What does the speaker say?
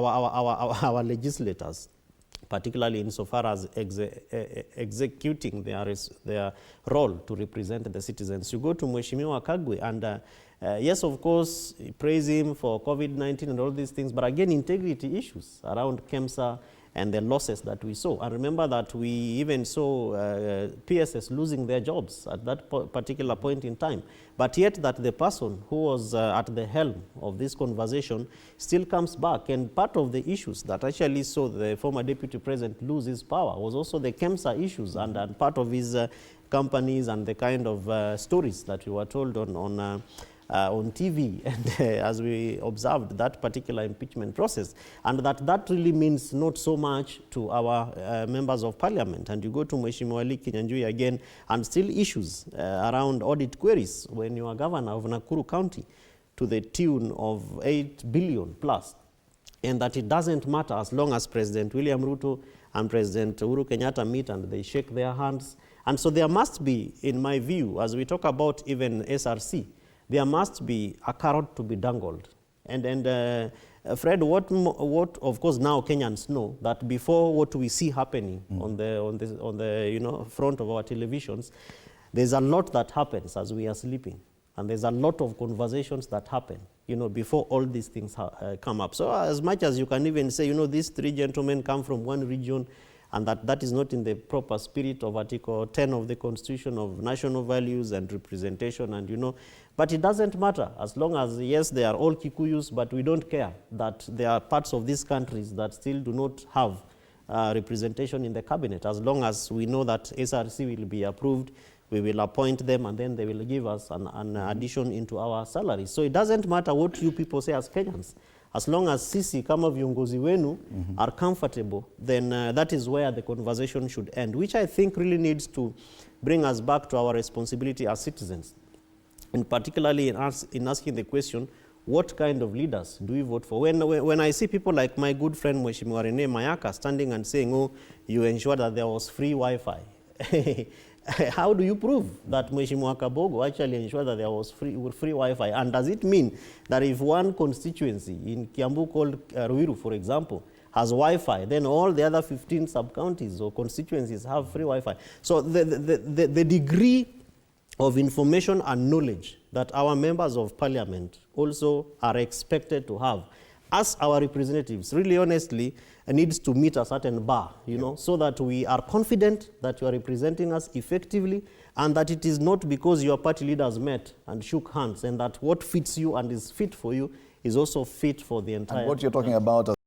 our legislators, particularly insofar as executing their role to represent the citizens. You go to Mheshimiwa Kagwe and yes, of course, praise him for COVID-19 and all these things, but again, integrity issues around KEMSA and the losses that we saw. And remember that we even saw PSS losing their jobs at that particular point in time. But yet that the person who was at the helm of this conversation still comes back. And part of the issues that actually saw the former deputy president lose his power was also the KEMSA issues and part of his companies and the kind of stories that we were told on TV, and as we observed that particular impeachment process, and that really means not so much to our members of parliament. And you go to Mheshimiwa Lee Kinyanjui again, and still issues around audit queries when you are governor of Nakuru County to the tune of 8 billion plus, and that it doesn't matter as long as President William Ruto and President Uhuru Kenyatta meet and they shake their hands. And so there must be, in my view, as we talk about even SRC, there must be a carrot to be dangled. And Fred, what of course now Kenyans know that before what we see happening on the front of our televisions, there's a lot that happens as we are sleeping, and there's a lot of conversations that happen, before all these things come up. So as much as you can even say, these three gentlemen come from one region, and that is not in the proper spirit of Article 10 of the Constitution of national values and representation, and but it doesn't matter as long as, yes, they are all Kikuyus, but we don't care that there are parts of these countries that still do not have representation in the cabinet. As long as we know that SRC will be approved, we will appoint them, and then they will give us an addition into our salaries. So it doesn't matter what you people say as Kenyans. As long as sisi kama viongozi wenu are comfortable, then that is where the conversation should end, which I think really needs to bring us back to our responsibility as citizens. And particularly in asking the question, what kind of leaders do we vote for? When I see people like my good friend Mheshimiwa Rene Mayaka standing and saying, oh, you ensured that there was free Wi-Fi. How do you prove that Mheshimiwa Kabogo actually ensured that there was free Wi-Fi? And does it mean that if one constituency in Kiambu called Ruiru, for example, has Wi-Fi, then all the other 15 sub-counties or constituencies have free Wi-Fi? So the degree of information and knowledge that our members of parliament also are expected to have as our representatives, really honestly, needs to meet a certain bar, so that we are confident that you are representing us effectively, and that it is not because your party leaders met and shook hands, and that what fits you and is fit for you is also fit for the entire. And what you're talking about